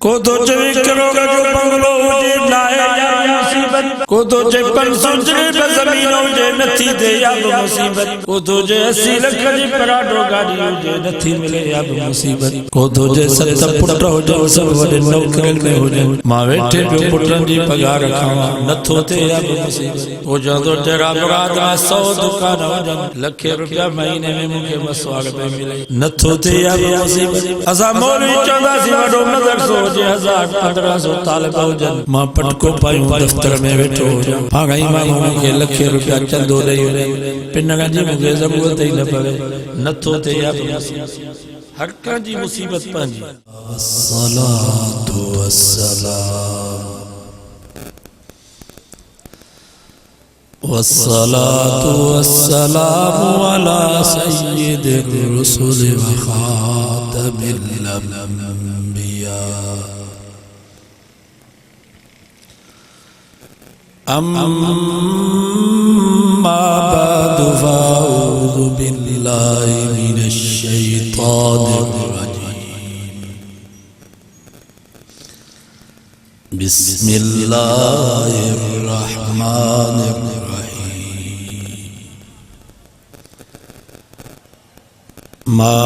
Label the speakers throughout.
Speaker 1: کو تو چوی کرو گا جو بنگلو جے لائے یا مصیبت کو تو جے پن سوچنے پہ زمینوں جے نتھی دے یا مصیبت کو تو جے اسی لکھ جے پراڈو گاڑیوں جے نتھی ملے یا مصیبت کو تو جے ست پٹر ہو جے سب وڈے نوکرن میں ہو جے ماں ویٹھے پہ پٹرن جی پگار کھاواں نتھو تے یا مصیبت ہو جا تو تیرا مراد میں 100 دکان ہو جان لکھے روپیہ مہینے میں مجھے مسواڑ پہ ملے نتھو تے یا مصیبت اسا مولوی چوندا سی وڈو مدرسو جے 1500 طالب ہو جان ماں پٹکو پایوں دفتر میں بیٹھو ہو جان پاگئی ماں کے لکھے روپیہ چندو رہی ہو پنگا جی مجھے ضرورت ہی نہ پڑے نتھو تے یا مصیبت ہر کان جی مصیبت پانجی الصلاة والسلام والصلاة والسلام على سيد الرسل وخاتم الأنبياء أما بعد فأعوذ بالله من الشيطان الرجيم بسم الله الرحمن الرحيم ما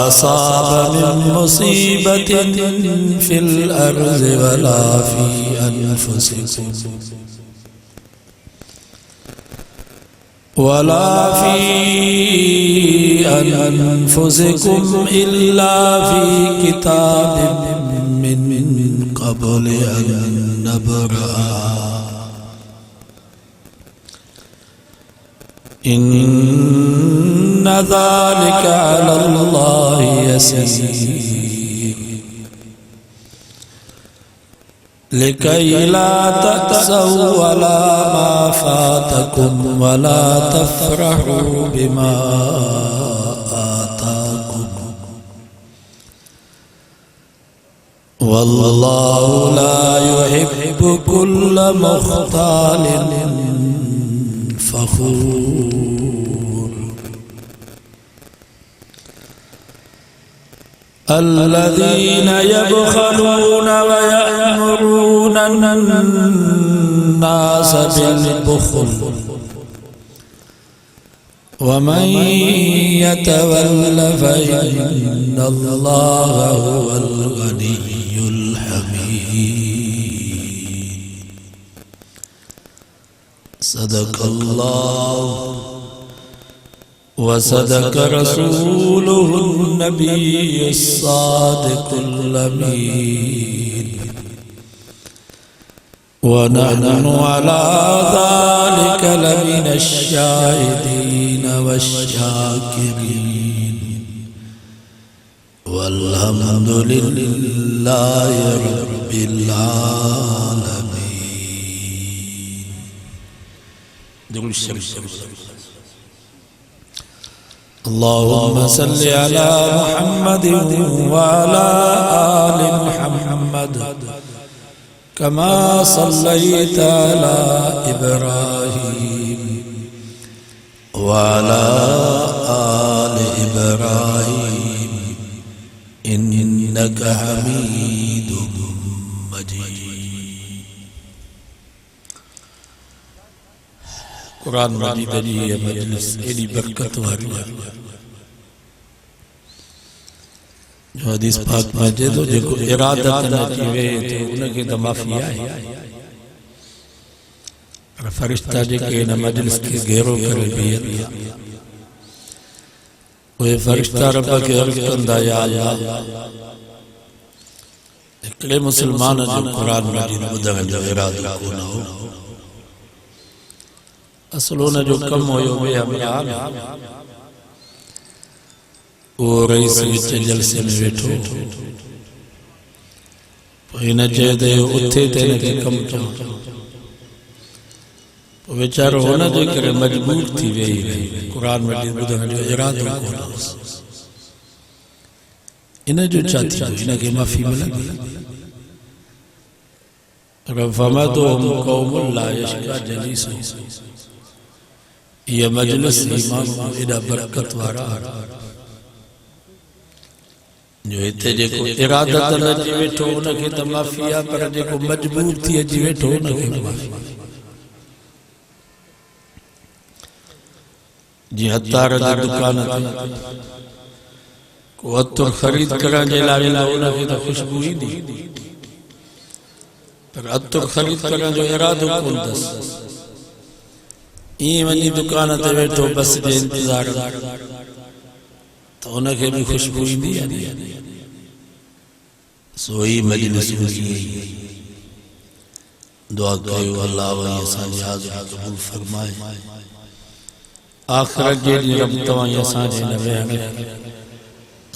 Speaker 1: أصاب من مصيبة في الأرض ولا في أنفسكم إلا في كتاب من قبل أن نبرأها إن ذلك على الله يسير لكي لا تأسوا ولا ما فاتكم ولا تفرحوا بما آتاكم والله لا يحب كل مختال فخور الذين يبخلون ويأمرون الناس بالبخل ومن يتول فإن الله هو الغني الحميد صدق الله وصدق رسوله النبي الصادق الأمين ونحن على ذلك لمن الشاهدين والشاكرين والحمد لله رب العالمين. درود الشريف. اللهم صل على محمد وعلى آل محمد كما صليت على إبراهيم وعلى آل إبراهيم إنك حميد مجيد. قرآن مجید جی یہ مجلس ایڈی برکت واری جو حدیث پاک مجید ہو جو ارادت نہ چیوے تو انہیں کی معافی آئی اور فرشتہ جے کہ انہیں مجلس کے گھیروں کرے بیت وہ فرشتہ رب کے عرض کندہ یا اللہ اکلے مسلمان جو قرآن مجید بدھن جو ارادت کو نہ ہو اصلوں نے جو کم ہوئے ہوئے ہمیں آنے وہ رئیس وچے جلسے میں بیٹھو انہیں چاہے دے اتھے تینے کے کم چاہو وہ بیچارہ ہونا جو کرے مجبور تھی وہی قرآن مجید بدھن جو ارادہ کو نہ ہو انہیں جو چاہتی ہو انہیں کے معافی ملے فَمَدُهُمْ قَوْمُ لَا يَشْكَى جَلِيسُهُ یہ مجلس امام ایڈا برکت وارا جو ہتے جے کو ارادت اللہ جی ویٹھو انکے تا معافیا پر جے کو مجبور تھی جی ویٹھو انکے معافیا جی ہتار دے دکان تے کو اتر خرید کران جے لائے انکے تا خوشبو ہی دی پر اتر خرید کران جو ارادو کون دس این ونی دکان تے ویٹھو بس جے انتظار تو انکے بھی خوشبو ہی دی سوئی مجلس ہوئی دعا کرو اللہ وہی سانجی حاضر قبول فرمائے آخرت جیڑی رب توائی سانجی نبی ہمیں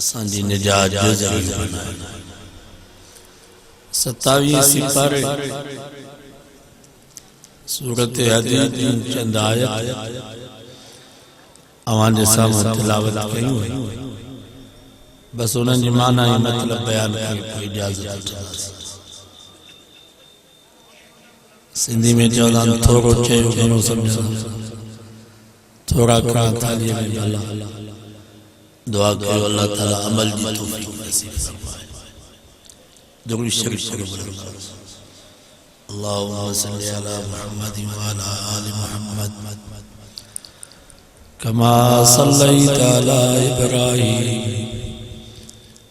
Speaker 1: سانجی نجات جزئی بنائے 27 سپارے سورت حدید چند آیت آوان سامن تلاوت کہیں ہوئی بس انہوں نے معنی مطلب بیان کر کوئی اجازت سندھی میں جولان تھوڑو چھو گنو سمجھا تھوڑا کران تعلیم اللہ دعا کرو اللہ تعالی عمل دی توفیق نصیب فرمائے درود شریف پڑھو اللہم صلی علی محمد وعلی آل محمد کما صلیت علی ابراہیم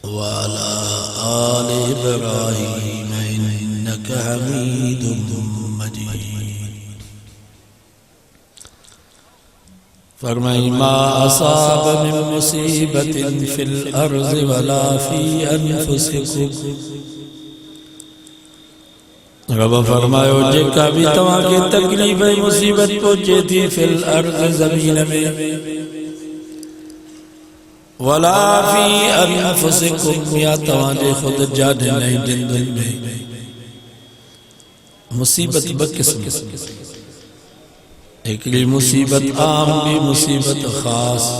Speaker 1: وعلى آل إبراهيم إنك حميد مجيد فرمائے ما أصاب من مصیبت في الأرض ولا في أنفسكم رب فرمائے جے کا بھی تمہاں کے تکلیف مصیبت پہنچے تھی فی الأرض زمین میں ولا فی انفسکم یا توانے خود جانے نہیں جندن میں مصیبت بقسم ایک لی مصیبت عام بھی مصیبت خاص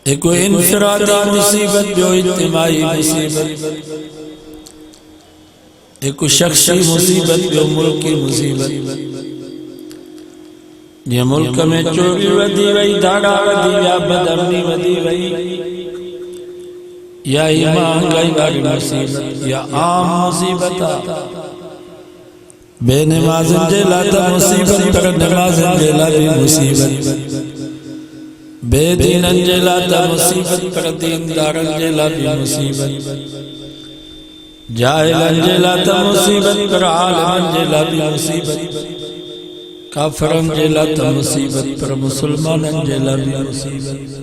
Speaker 1: ایک انفرادی مصیبت جو اجتماعی مصیبت ایک شخصی مصیبت جو ملکی مصیبت یہ ملک میں چوری ودی وئی دھاڑا ودی یا بدمنی ودی وئی یا ایمان گئی باری مصیبت یا عام مصیبت بے نماز جلاتا مصیبت پر نماز جلاتی مصیبت بے دین جلاتا مصیبت پر دین دار جلاتی مصیبت جاہل جلاتا مصیبت پر عالم جلاتی مصیبت کافرن جلاتا مصیبت پر مسلمانن جلاتی مصیبت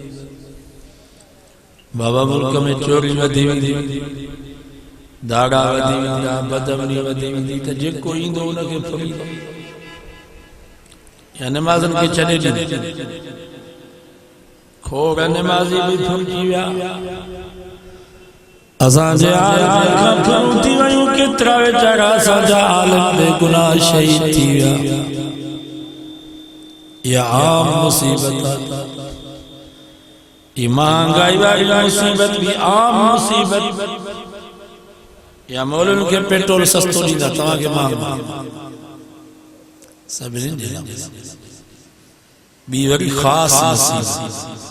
Speaker 1: بابا ملک میں چوری ودی ودی داڑا ودی ودی بدمنی ودی ودی تجھے کوئی دو نہ کہ پھری یا نمازن کے چلے جی کھوڑا نمازی بھی پھر جیویا ازان جے عالم کا پھروتی ویوں کترا ویچارا سجا عالم بے گناہ شہید تھیا یا عام مصیبت ایمان گائی باری مصیبت بھی عام مصیبت یا مولن کے پیٹرول سستو نہیں دا تمہاں کے ماں سب نہیں جلا بیوری خاص مصیبت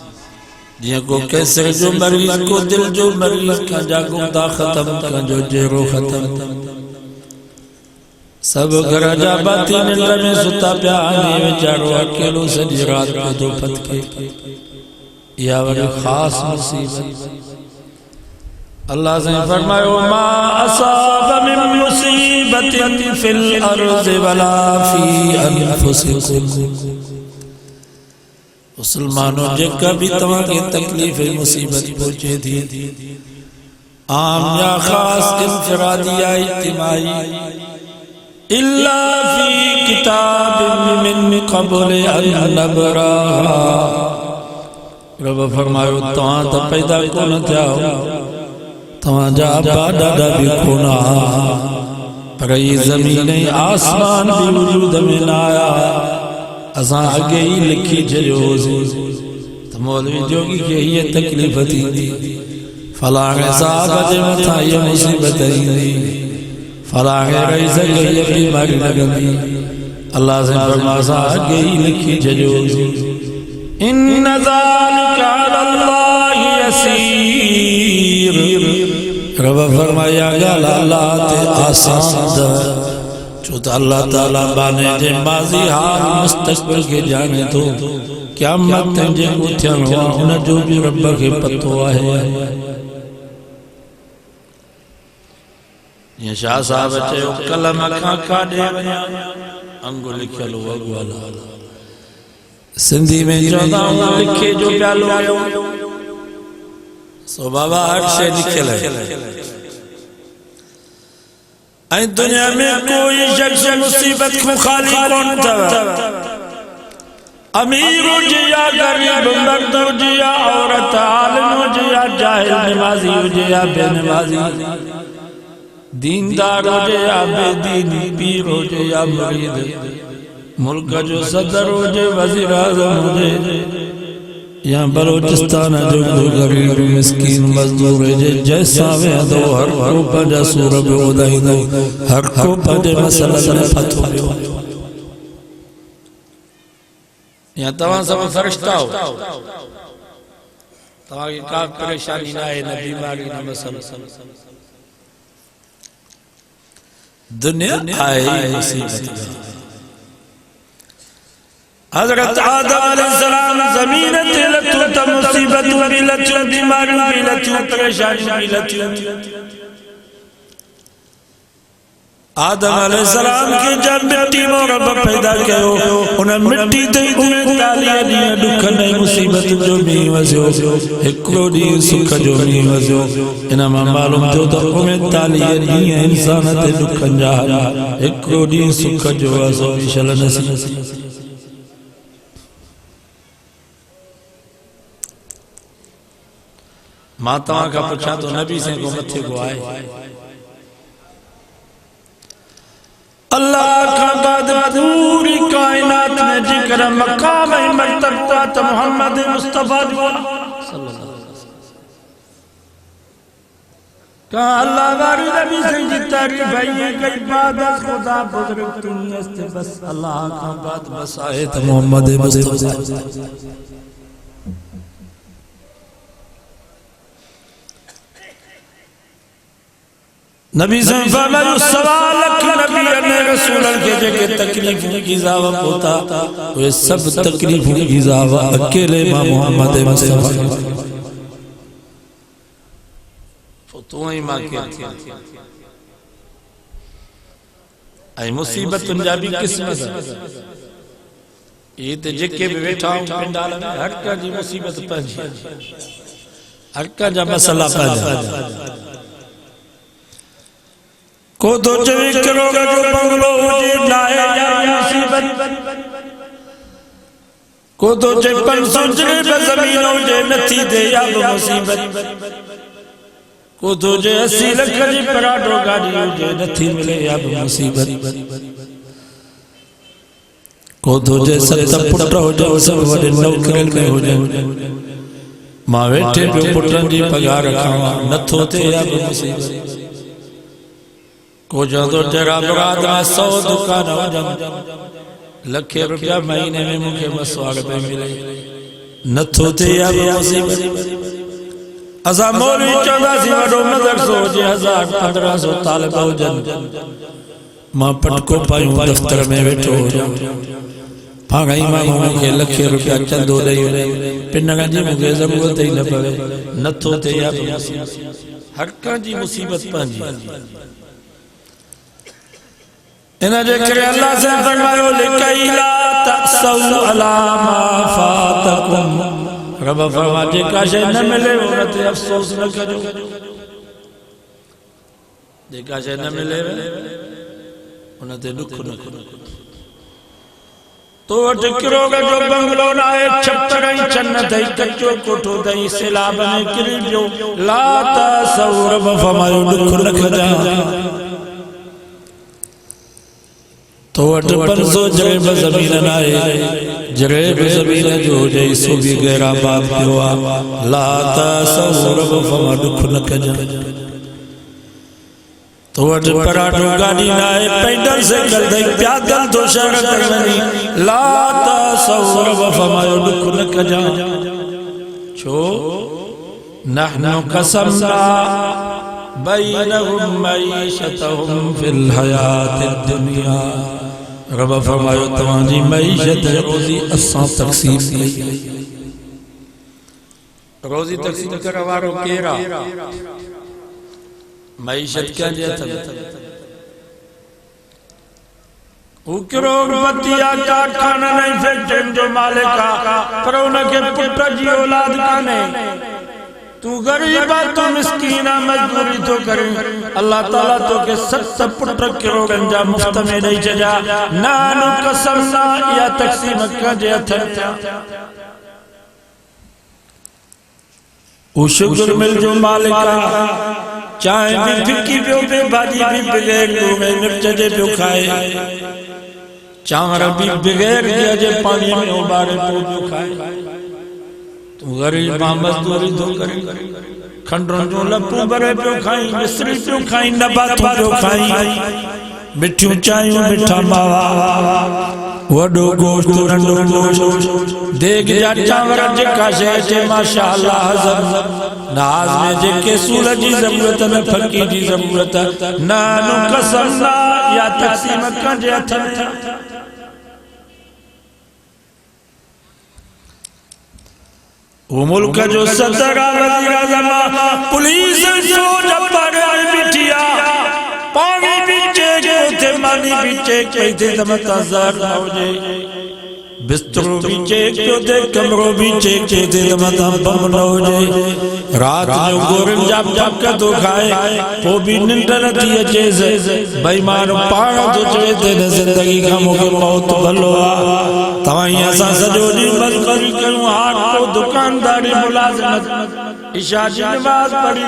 Speaker 1: جیہاں کو کیسر جو مریض کو دل جو مریض کا جاگو دا ختم کا جو جیرو ختم سب گھر جا باتی نلر میں ستا پیا آنے وچارو اکیلو سجی رات کو دو پت کے یا وری خاص مصیبت اللہ سے فرمائے ما اصاب من مصیبت فی الارض ولا فی انفسکم مسلمانوں جے کبھی تمہاں کی تکلیف مصیبت پہنچے تھی عام یا خاص انفرادی یا اجتماعی الا فی کتاب من قبل ان نبراہا رب فرمائے تمہاں تا پیدا کون تھا تمہاں جا بادا بھی کھونا پر یہ زمین آسمان بھی وجود میں نایا ازاں آگے ہی لکھی جلوزی تو مولوی جوگی کہ یہ تکلیف تھی فلاں صاحب جمع تھا یہ مصیبت ہی فلاں رئیس یہ بیماری لگنی اللہ سے فرماسا آگے ہی لکھی جلوزی ان ذالک علی اللہ یسیر رب فرمایا گالا اللہ تے آسان دا چوتا اللہ تعالیٰ بانے جے ماضی حال مستقبل کے جانے تو قیامت تنجے گوتھیاں ہوا انہ جو بھی رب کے پتو آئے یہ شاہ صاحب چاہے کلم کھاں کھاڑے بنا انگو لکھے لو اگوالا سندھی میں چودہ لکھے جو پیالو آئے سو بابا ہر شے لکھے لئے این دنیا میں کوئی شخص مصیبت کو خالی کون تھا امیر ہو جیا غریب مرد ہو جیا عورت عالم ہو جیا جاہل نمازی ہو جیا بے نمازی دیندار ہو جیا بے دینی پیر ہو جیا مرید ملک جو صدر ہو جائے وزیر اعظم ہو جائے یہاں بلوچستان جو غریب مسکین مزدور ہے جیسا میں دو ہر کو پجا سورب ادائی دو ہر کو پجا مسئلہ نے پتو بیو یہاں تمام سب فرشتہ ہو تمام کی کاف پریشانی نہ ہے نہ بیماری نہ مسئلہ دنیا آئے مصیبت حضرت آدم علیہ السلام زمین تلتو تا مصیبت بیلتو بیماری بیلتو پریشانی بیلتو آدم علیہ السلام کی جب مٹی مورب پیدا کرو انہیں مٹی تے انہیں تالیہ دیا دکھ نئی مصیبت جو بھی وزیو ایکلو دی سکھ جو بھی وزیو انہیں معلوم جو تو انہیں تالیہ دیا انسان تے دکھ جاہا ایکلو دی سکھ جو وزیو انشاءاللہ نصیب ماتاں کا پچھا تو نبی سے کو متھے کو آئے اللہ کا بعد پوری کائنات میں ذکر مقام مرتبہ تا محمد مصطفیٰ کہا اللہ باری نبی سے جتا ریفائی ہے کئی بعد از خدا بزرگ دنیا سے بس اللہ کا بعد بس آئے تا محمد مصطفیٰ نبی سے فرمایا سوال لکھ نبی نے رسولن کے جگہ تکلیفوں کی ضاوت ہوتا وہ سب تکلیفوں کی ضاوت اکیلے ماں محمد مصطفیٰ فتوہ ہی ماں کیا اے مصیبت پنجابی قسمت یہ تے جکے بھی بیٹھا ہوں پنڈالا میں ہر کا جی مصیبت پہنچی ہر کا جا مسئلہ پہنچا کو تو چوی کرو گا جو بنگلو مجھے لائے یا مصیبت کو تو چپن سوچنے پہ زمین ہو جے نتھی دے یا مصیبت کو تو جے 80 لکھ جی پراٹو گاڑی ہو جے نتھی ملے یا مصیبت کو تو جے 7 پٹر ہو جے سب وڈے نوکرن میں ہو جے ماں ویٹھے پہ پٹرن جی پگار رکھاں نتھو تے یا مصیبت کو جادو تیرا براد میں 100 دکان ہو جم لکھے روپیہ مہینے میں مجھے مسوار پہ ملے نتھو تے یا مصیبت ازا مولوی 14 سی وڈو مدرسو جے 1500 طالب ہو جن ماں پٹکو پائیوں دفتر میں بیٹھو ہو جم پھاگائی ماں مجھے لکھے روپیہ چندو لئی پنگا جی مجھے ضرورت ہی نہ پڑے نتھو تے یا مصیبت ہر کان جی مصیبت پانجی انہا جے کرے اللہ سے فرمائیو لکئی لا تأسو علا ما فاتکم رب فرما جے کاشے نہ ملے انہتے افسوس نہ کرو جے کاشے نہ ملے انہتے دکھ نہ کرو تو ٹکرو گا جو بنگلو نائے چھپڑائی چنت ہے کچو کٹو دائی سلابنے کری جو لا تأسو رب فرمائیو دکھ نہ کرو تو اٹھ پرسو جریب زمین آئے جریب زمین جو جائے سو بھی غیر آباد پیوا لا تاسو رب فما دکھ نکا جا تو اٹھ پراٹھو گاڑی نائے پینڈل سے کر دائی پیادل تو شرط منی لا تاسو رب فما دکھ نکا جا چھو نحن قسمنا بینہم معیشتہم فی الحیات الدنیا رب فرمائے تمہاری معیشت روزی اساں تقسیم کی روزی تقسیم کروارو کیرا معیشت کیا جاتا اکرو بطیا کارخانہ نہیں فیکٹرین جو مالکا پر انکے پٹر جی اولاد کانے تو غریبہ تو مسکینہ مزدوری تو کریں اللہ تعالیٰ تو کہ ست پٹر کرو گنجا مفت میں نہیں چجا نانو قسمنا یا تقسیم کا جے تھا او شکر مل جو مالکا چاہیں بھی پھکی پیو پہ بھاجی بھی بغیر لوگے مرچ جے پیو کھائے چاہر بھی بغیر دیا جے پانی میں ابارے پیو کھائے تو غریبہ مزدوری تو کریں کھنڈروں جو لپوں برے پیو کھائیں مصری پیو کھائیں نباتوں پیو کھائیں مٹھیوں چائیوں مٹھا ماوا وڈو گوشت رنڈو گوشت دیکھ جا چاور جے کاشے جے ماشاءاللہ حضر ناز میں جے کے سولہ جی ضرورت نہ پھکی جی ضرورت نانو قسمنا یا تقسیم کا جے تھا وہ ملک جو صدر وزیر اعظم پولیس جو جبر بٹھیا پانی بیچے جو تھے مانی بیچے کہتے دمتا زہر ہو جائے بستروں بیچے جو تھے کمروں بیچے کہتے دمتا بم نہ ہو جائے رات جو گورن جاب جاب کا تو کھائے وہ بھی نندر تھی چیز بیمان پاڑا تو چویتے نے زندگی کا موقع موت بھلوا تمہیں ایسا سجو جی مذکری کروں آٹھ کو دکانداری ملازمت عشاء جی نماز پڑھی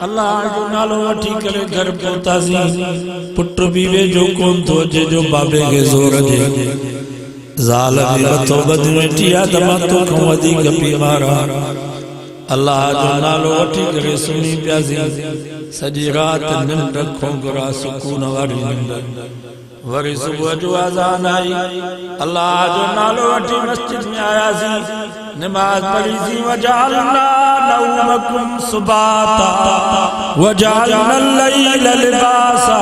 Speaker 1: اللہ جو نالو وٹھی کرے گھر پوتا زی پٹر بیوے جو کون تو جو بابے کے زور جے ظالمی رتو بدمیٹیا دمہ تو کھوں ودی کپی مارا اللہ جو نالو وٹھی کرے سنی پیازی سجی رات نند رکھوں گرا سکون واری نند وری صبح جو آزان آئی اللہ جو نالو وٹھی مسجد میں آیا زی نماز پڑھی زی وجعلنا نومکم سباتا وجعلنا اللیل لباسا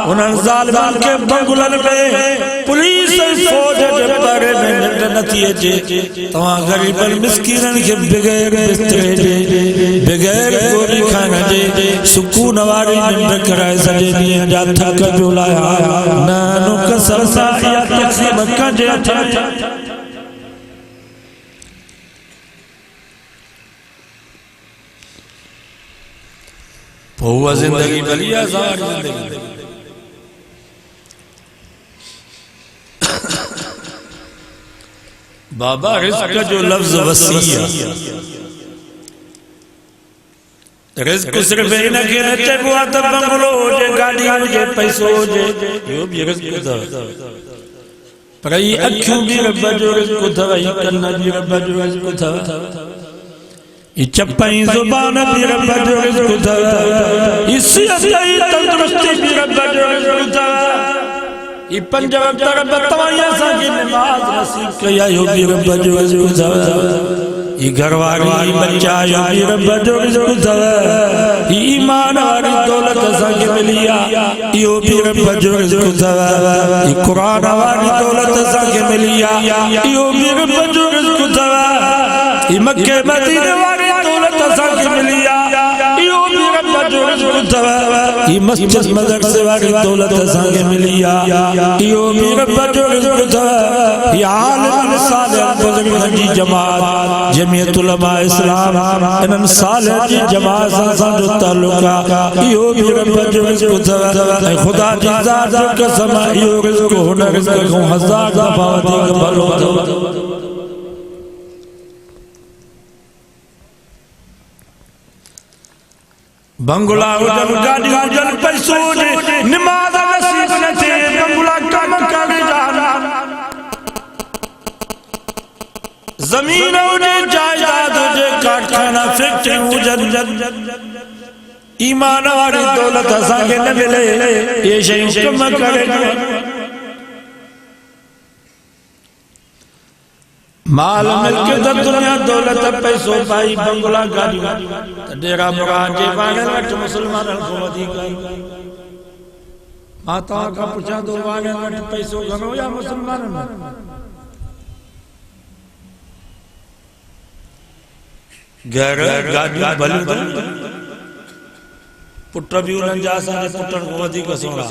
Speaker 1: انہاں ظالمان کے بنگلن میں پولیس فوج جب بارے میں نند نتیے جے تمہاں غریبن مسکینن کے بغیر بسترے جے بغیر گوری کھانا جے سکون واری نند کرائے سجے نہیں جا تھا جو لایا نانو قسمنا یا تقسیم کا جے تھا ہوا زندگی بلی آزار زندگی بابا رزق جو لفظ وسیع رزق صرف اینا کے نچے بواتا بنگلو ہو جے گاڑی ہو جے پیسو ہو جے یہ بھی رزق تھا پر یہ اکھوں بھی رب جو رزق تھا یہ کرنا بھی رب جو رزق تھا یہ چپائیں زبان بھی رب جو رزق تھا یہ سیاسی تندرستی بھی رب جو رزق تھا یہ پنج وقت رب تمہیں سا کی نماز نصیب کیا یہ بھی رب جو رزق تھا یہ گھر والی بچہ یہ رب جو رزق تھا یہ ایمان والی دولت سا کی ملیا یہ بھی رب جو رزق تھا یہ قرآن والی دولت سا کی ملیا یہ بھی رب جو رزق تھا یہ مکہ مدینہ والی دولت سا کی ملیا یہ بھی رب جو رزق تھا یہ مسجد مدرسے والی دولت سا کی ملیا یہ بھی رب جو رزق تھا یہ عالم صالح بزرگ جی جماعت جمعیت علماء اسلام انہم صالح جی جماعت سا جو تعلقہ یہ بھی رب جو رزق تھا خدا جی ذات جو قسم یہ رزق ہونا رزق کو ہزار دفعہ بھلو تھا بنگلا اجل گاڑی اجل پیسو جے نماز نصیب نہ تھے بنگلا کام کرے جانا زمین اجے جائیداد اجے کارخانہ فیکٹری اجل ایمان والی دولت اساں کے نہ ملے یہ شیء کم کرے مال ملک دنیا دولت پیسو پائی بنگلا گاڑی ڈیرا مران جے وانے وٹ مسلمانن کو ودیک ماتا کا پوچھا دو وانے وٹ پیسو گھنو یا مسلمانن گھر گاڑی بھلی پٹر بھی انہاں جا سارے پٹر کو ودیک سونا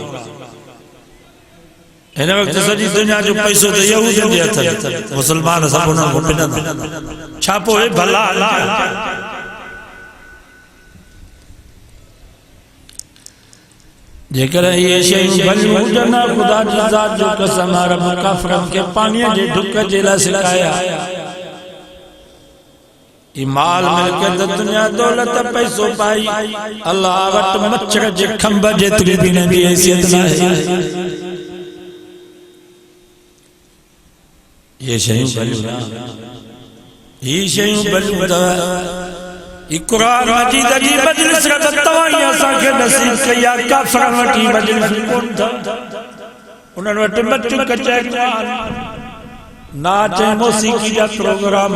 Speaker 1: ہن وقت سجی دنیا جو پیسو تے یہودین دے ہتھ مسلمان سب انہاں کو پنن چھاپو ہے بھلا جے کرے یہ شے بھلی جنا خدا دی ذات جو قسم رب کافرن کے پانی دے ڈھک جیلا سکھایا مال مل کے دنیا دولت پیسو پائی اللہ وٹ مچھر جے کھمب جتری بھی نہ دی حیثیت نہ ہے یہ شیوں بلیو یہ شیوں بلیو یہ قرآن مجید جی مجلس رب توائیاں ساکھے نصیب کیا کافران وٹی مجلس کون تھا انہوں وٹی بچوں کچھے ناچے موسیقی جا پروگرام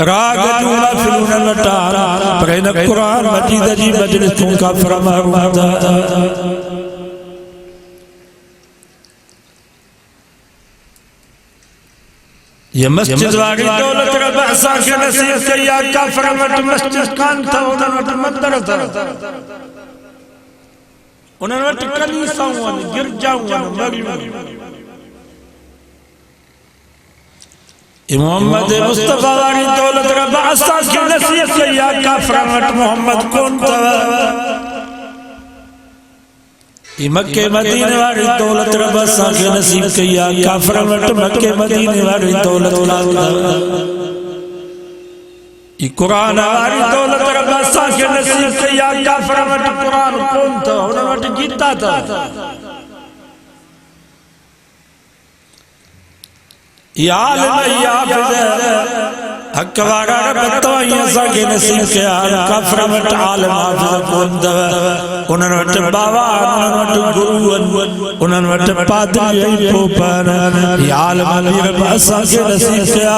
Speaker 1: راگ جولا فلون لٹا پرین قرآن مجید جی مجلس کون کافران محروم تھا یہ مسجد والی دولت رب احسان کے نصیب کیا کافر وٹ مسجد کان تھا انہوں وٹ مندر تھا انہوں وٹ کنیسہ ہوا گرجا ہوا محمد مصطفیٰ والی دولت رب احسان کے نصیب کیا کافر وٹ محمد کون تھا مکہ مدینے والی دولت رب احسان کے نصیب کیا کافر وٹ مکہ مدینے والی دولت یہ قرآن والی دولت رب احسان کے نصیب کیا کافر وٹ قرآن کون تھا انہوں وٹ گیتا تھا یہ عالم یہ حافظ حق وارا رب توائیاں ساکے نصیب کیا کافر وٹ عالم حافظ کون تھا انہوں وٹ باوان انہوں وٹ گروان انہوں وٹ پادری پوپان یہ عالم بھی رب احسان کے نصیب کیا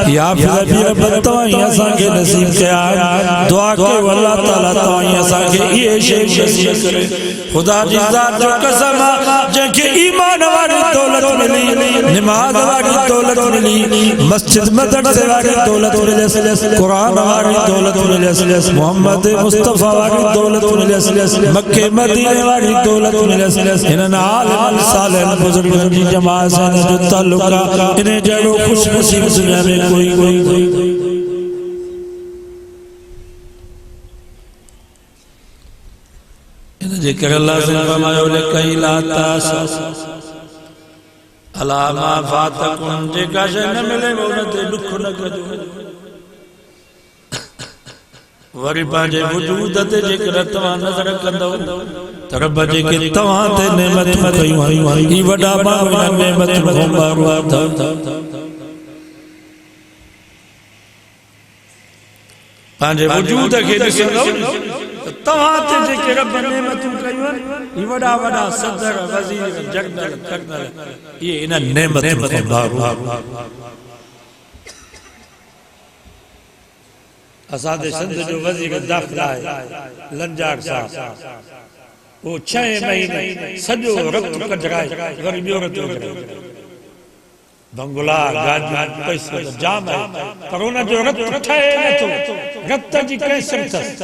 Speaker 1: یہ حافظ بھی رب توائیاں ساکے نصیب کیا دعا کہ واللہ تعالیٰ توائیاں ساکے یہ شیخ نصیب کرے خدا جی ذات جو قسم جن کے ایمان والی دولت ملی نماز والی دولت ملی مسجد مدرسے والی دولت ملی قرآن والی دولت ملی محمد مصطفیٰ والی دولت ملی مکہ مدینے والی دولت ملی انہاں عالم صالح بزرگوں کی جماعت سے جو تعلقہ انہیں جڑو خوش نصیب دنیا میں کوئی ذکر اللہ سے فرمایا لکئی لا تاسو علامہ فاتکن جکا شے نہ ملے وہ نہ تے دکھ نہ کجو وری پانجے وجود تے جکر تواں نظر کندو ترب جے تواں تے نعمت کیوں ای وڈا ماں نعمت کو ماروا تھا پانجے وجود کے ڈسندو تواں تے جے رب نعمت کیوں ای وڈا وڈا صدر وزیر جگدل کرنل یہ انہاں نعمت کو ماروا اساد سندھ جو وزیر داخلہ ہے لنجار صاحب وہ 6 مہینے سجو رت کجرائے غریبیوں رت کجرائے بنگلا گاڑی پیسے جام ہے پر انہاں جو رت ٹھائے نہ تو رت جی کیسر تھس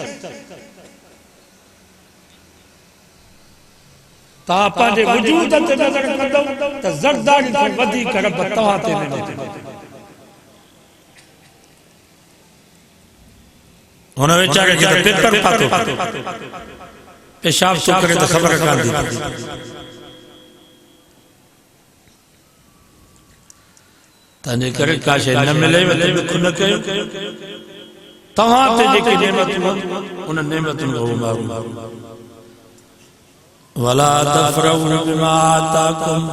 Speaker 1: تا پانجے وجود تے نظر کندو تا زرداری تو ودی کر رب تواں تے نعمت انہوں نے چاہے کہ پیپر پاتو پیشاب تو کرے تو خبر کر دی تانے کرے کاشے نہ ملے ولی دکھ نہ کہو تواں تے جے نعمت انہاں نعمت کو مارو ولا تفرحوا بما آتاکم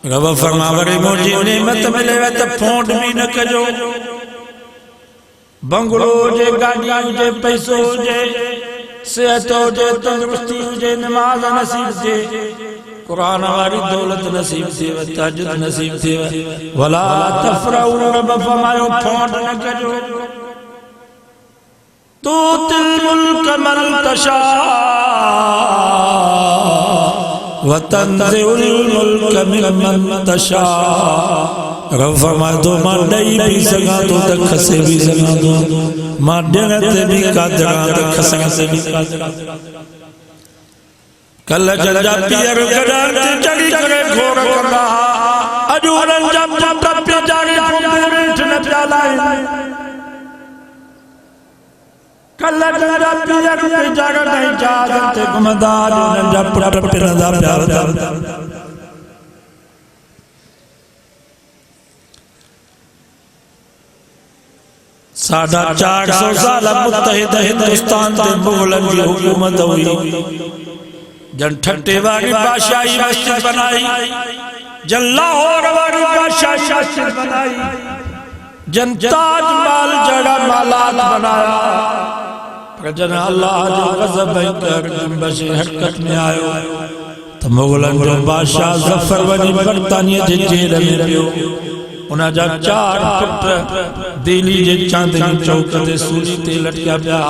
Speaker 1: رب فرماوری مجھے نعمت ملے وے تے پھونڈ بھی نہ کجو بنگلو جے گاڑی جے پیسو جے صحت جے تندرستی جے نماز نصیب جے قرآن واری دولت نصیب تھی و تہجد نصیب تھی ولا تفرعون رب فرمایو پھونٹ نہ کجو توتی الملک من تشاء وتنزع الملک ممن تشاء رب فرمائے تو ماں ڈائی بھی سگا تو تک خسے بھی سگا تو ماں ڈیغتے بھی قادرہ تک خسے بھی قادرہ کل جل جا پیر گڑھر تے چڑی کرے گھور کرنا اجورن جب جب تب پی جاری پوریٹ نہ پیالائیں کل جل جا پیر پی جاگا نہیں جاگا تے گمدار اجورن جب پڑھ پڑھ ندا پیالا ساڑھا 400 سالہ متحد ہندوستان تے مغلن کی حکومت ہوئی جن ٹھٹے والی بادشاہی مسجد بنائی جن لاہور والی بادشاہی مسجد بنائی جن تاج مال جڑا مالات بنایا پر جن اللہ جو غضب کر جنبش حرکت میں آئے تو مغلن جو بادشاہ ظفر ونی برطانیہ جن جیل میں پیو انہاں جا 4 پٹ دلی جے چاندنی چوکتے سولی تے لٹکیا پیا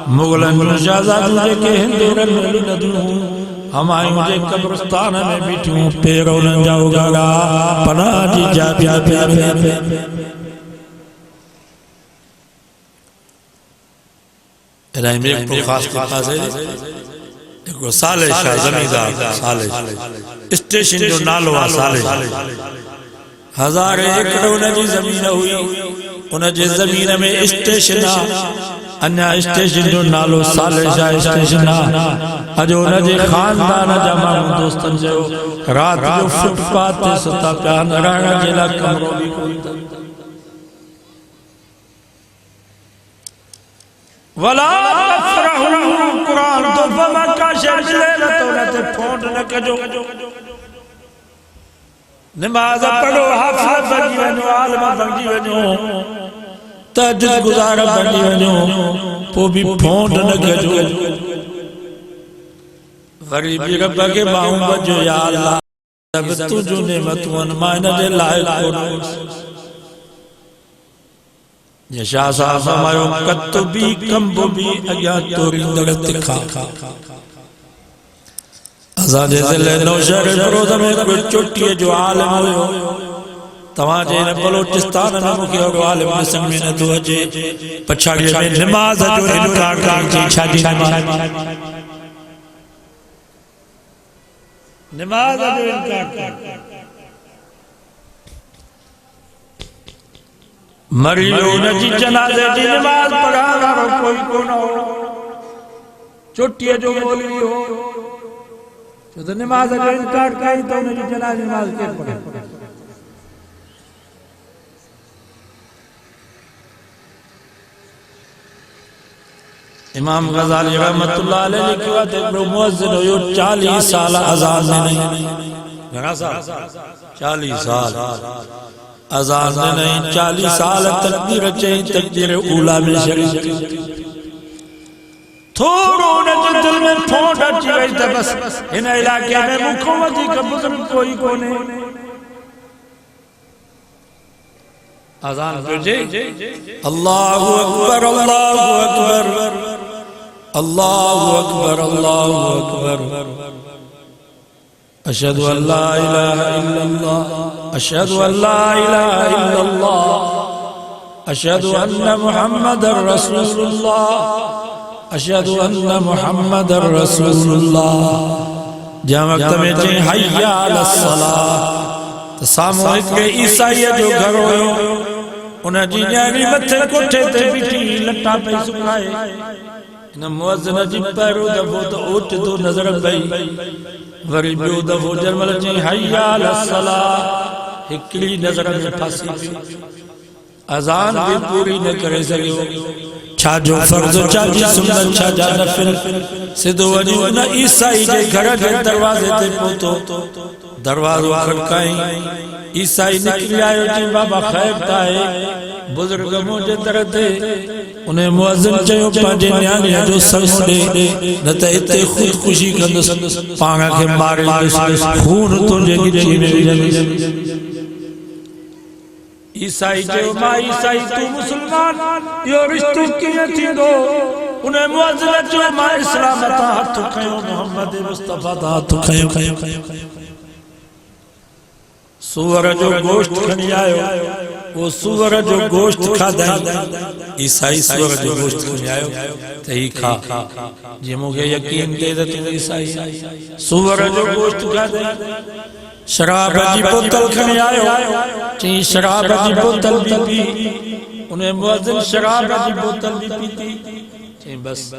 Speaker 1: مغلن شہزاد مجھے کہ ہندورن میں ندوں ہمائیں مجھے قبرستان میں بیٹھوں پیروں نہ جاؤ گا پناہ جی جا پیا پیا پیا ارائیم ایک کو خاص کے پاس ہے ایک کو سالے شاہ زمیندار سالے اسٹیشن جو نالوا سالے 1000 ایکڑ انہیں جی زمین ہوئی انہیں جی زمین میں اسٹیشن انہا اسٹیشن جو نالو سالے شاہ اسٹیشن اجو انہیں جی خاندان جمع دوستن جو رات جو فٹ پاتے ستا پیان رانا جیلا کمرو بھی کوئی تا وَلَا تَفْرَحُوا قرآن تو فَمَا کاشر لیلتو نتے پھونٹ نکجو نماز پڑھو حافظ بنی ونو عالمہ بنی ونو تہجد گزارہ بنی ونو پو بھی پھونٹ نکجو غریبی رب کے باؤں بجو یا اللہ جب تجھو نعمتوں انمائنہ دے لائق کرو یہ شاہ صاحب ہمارے کتو بھی کمبو بھی اگیا توری درد کھا ازاد ذلہ نوشہر فروضہ میں کوئی چوٹی ہے جو عالم ہوئے تواجے نے بلوچستان میں مکھی اور عالم نسنگ میں نے تو اجے پچھاڑی میں نماز جو انکار کرنی چھاڑی نماز جو انکار کرنی مریو نجی جنازے جی نماز پڑھانا رو کوئی کو نہ ہو چوٹی جو مولوی ہو تو نماز جو انکار کری تو نجی جنازے نماز کے پڑھا امام غزالی رحمت اللہ علیہ لکھی بات ہے کہ موزن ہو 40 سال اذان میں نہیں 40 سال اذان میں نہیں 40 سال تکبیر چاہیے تکبیر اولا میں شریف تھوڑو نجل دل میں پھونٹ اچھی گئی تھا بس ان علاقے میں مکھومتی کا بزرگ کوئی کو نہیں اذان پر جی اللہ اکبر اللہ اکبر اللہ اکبر اللہ اکبر اشہد ان لا الہ الا اللہ اشہد ان لا الہ الا اللہ اشہد ان محمد رسول اللہ اشہد ان محمد رسول اللہ جہاں وقت میں جائیں حیّ علی الصلاة ساموہت کے عیسائی جو گھر ہوئے انہیں جی نیاری متھے کوٹھے تے بیٹھی لٹا پہ سکھائے انہیں موزنہ جی پیرو دفو تو اوٹ دو نظر بھئی غریبیو دفو جرمل جی حیّ علی الصلاة ہکلی نظر میں پھاسی بھی اذان بھی پوری نہ کرے سکیو چھا جو فرض چھا جی سنت چھا جا نفل سدھو وجودنا عیسائی جے گھر کے دروازے تے پوتو دروازو کھڑکائیں عیسائی نکلی آئے جی بابا خیب تائے بزرگ مجھے درتے انہیں مؤذن چاہیو پانچے نیانیا جو سمڑے نتا اتے خود خوشی کندس پانگا کے مارے خون تنجے کی چینے جنس عیسائی جو ماں عیسائی تو مسلمان یہ رشتو کیے تھی دو انہیں مؤذن جو ماں اسلام تا ہاتھ کھائیو محمد مصطفیٰ تا ہاتھ کھائیو سور جو گوشت کھنی آئے وہ سور جو گوشت کھا دیں عیسائی سور جو گوشت کھنی آئے تہی کھا جی مجھے یقین دے دے تو عیسائی سور جو گوشت کھا دیں شراب جی بوتل کھنی آئے چین شراب جی بوتل بھی پی انہیں مؤذن شراب جی بوتل بھی پیتی چین بس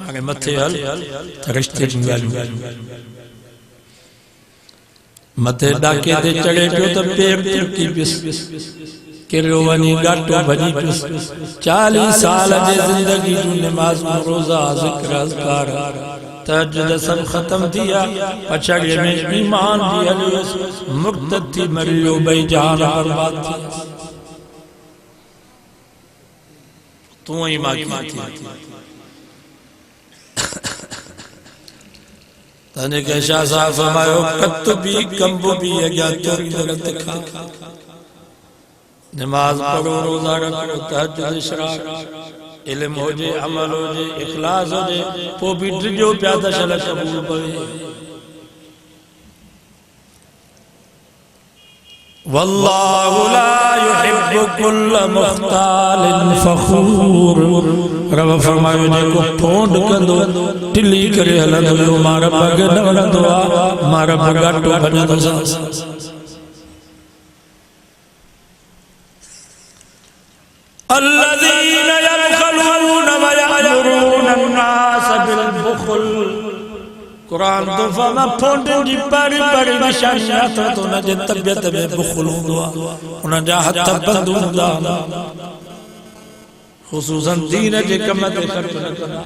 Speaker 1: آگے متھے حل ترشتے جنگالو متے ڈاکے دے چڑے جو تو پیر ترکی پس کرو ونی گاٹو بھنی پس 40 سال جے زندگی جو نماز روزہ ذکر اذکار تہجد سب ختم دیا پچھڑے میں ایمان دیا مرتد تھی مریو بھئی جہان برباد تھی تو ایمان کی تھی تانے کہ شاہ صاحب فرمائے کت بھی کمبو بھی اگیا توری درد کھا نماز پڑھو روزہ رکھو تہجد اشراق علم ہو جے عمل ہو جے اخلاص ہو جے پو بھی ڈجو پیادہ شلہ قبول پڑے واللہ لا يحب كل مختال فخور رب فرمائے جے کو پھونڈ کندو ٹلی کرے ہلندو مارا بگ نورندو مارا بگاٹو بنیدو الذين يبخلون ويأمرون الناس بالبخل قرآن تو فما پھونڈن جی پاری پاری نشانیات تو نجے طبیعت میں بخل ہوندا انہاں جا ہتھ بند ہوندا خصوصاً دین جے کمت خرچ نہ کرنا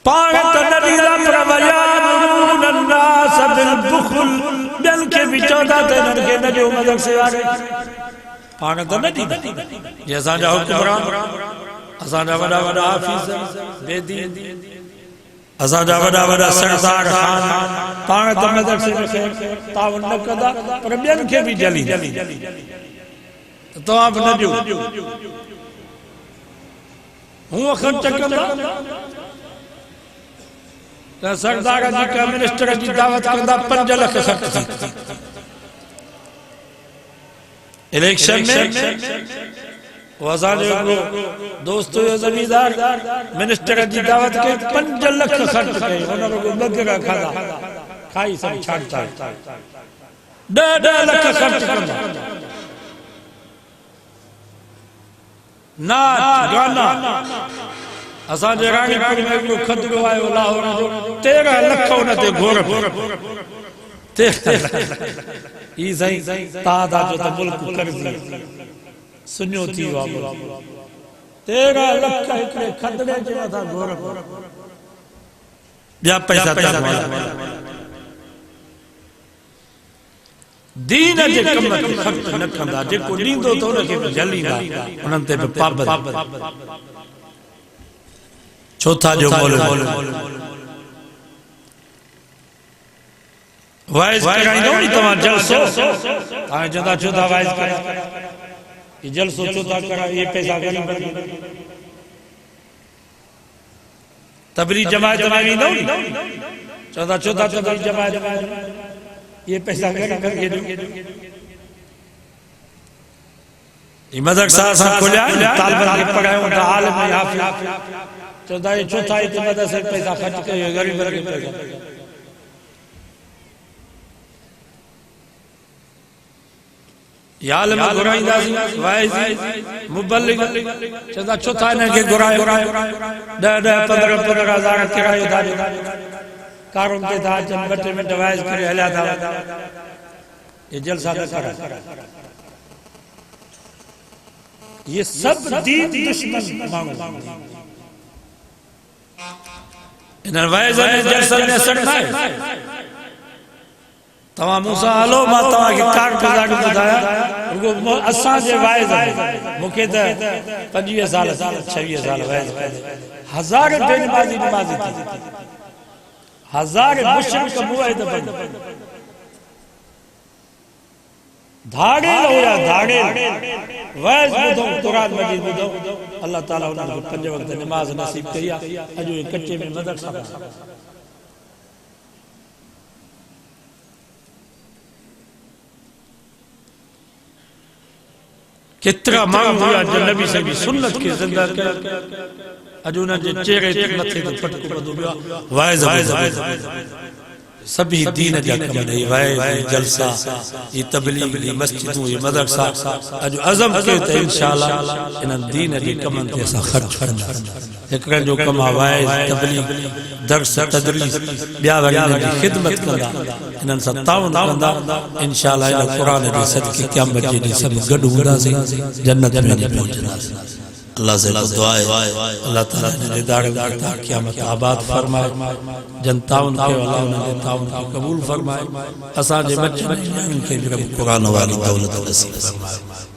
Speaker 1: پاگت نبیلا پر ویامرون الناس بالبخل بین کے بھی چودہ تینن کے نجو مدر سے آگے پاگت نبیلا جیسا جا حکمران اسانا وڈا وڈا حافظ بے دین اسانا وڈا وڈا سردار خان پاگت مدر سے تاون نکدا پر بین کے بھی جلی تو آپ نجو ہوں اخر چکندہ سردار جی کا منسٹر جی دعوت کردہ 5 لکھ خرچ تھی الیکشن میں وزان دوستو یا زمیدار منسٹر جی دعوت کے 5 لکھ خرچ کئے انہوں نے بگرہ کھادا کھائی سب چھاڑتا ہے 1.5 لکھ خرچ کردہ ناچ گانا اساں جے رانی پور میں کو خدگو آئے لاہور جو 13 لکھ ہونا تے گھور 13 ای سائیں تادا جو تا ملک کر دی سنیو تھی وابو 13 لکھ ہکڑے خدگے جو تھا گھور بیا پیسہ تا دین جے کمت خرچ نہ کندا جے کو نیندو تو نہ کہ جلیندا انہاں تے پابند چوتھا جو مولوی وائز کرائیں دو تمہاں جلسو تاں جدا چوتھا وائز کرائیں یہ جلسو چوتھا کرا یہ پیسہ غریب بن تبلیغ جماعت میں دو چوتھا تبلیغ جماعت یہ پیسہ غریب کر کے دو یہ مدرسہ سا کھلیا طالبان کے پڑھائے ہوتا عالم میں حافظ چوتھا ہی مدرسے پیسہ خرچ کرے غریب بن کے پیسہ یہ عالم گرائیں دازی وائزی مبلغ چوتھا ہی کے گرائے 10-15 ہزار کرائے داری کاروں کے تھا چند بٹے میں ڈوائز کرے حلیہ تھا یہ جلسہ نہ کرا یہ سب دین دشمن مانگو انہاں وائزہ نے جلسہ نے سڑنا ہے تمام موسیٰ ہلو ما تمام کے کارڈ پزاک بدایا اساں جے وائز مکہ تا 25 سال 26 سال وائز ہزار بے نمازی تھی ہزار مشرک موعد بند دھاڑے ہویا دھاڑے وائز بدھو قرآن مجید بدھو اللہ تعالیٰ انہوں نے 5 وقت نماز نصیب کیا اجو یہ کچے میں مدرسہ کتنا مانگ ہوا جو نبی سے بھی سنت کی زندہ کر اجونا جو چہرے تک نتھے تو پٹکو بدو گیا وائز سبھی دین جا کم نہیں وائز جلسہ یہ تبلیغ یہ مسجدوں یہ مدرسہ اجو عظم کہتے ہیں انشاءاللہ انہاں دین جا کم انتیسا خرچ کرنا ایکرن جو کما وائز تبلیغ درس تدریس بیا وغیرہ کی خدمت کرنا انہاں سا تعاون کرنا انشاءاللہ انہاں قرآن جی صدقی قیامت جی سب گڑ ہونا سے جنت میں نہیں پہنچنا سے اللہ سے دعائے اللہ تعالیٰ نے دیدار کرتا قیامت آباد فرمائے جن تعاون کے والا انہوں نے تعاون کو قبول فرمائے اساں جے بچے نہیں ان کے بھی قرآن والی دولت نصیب فرمائے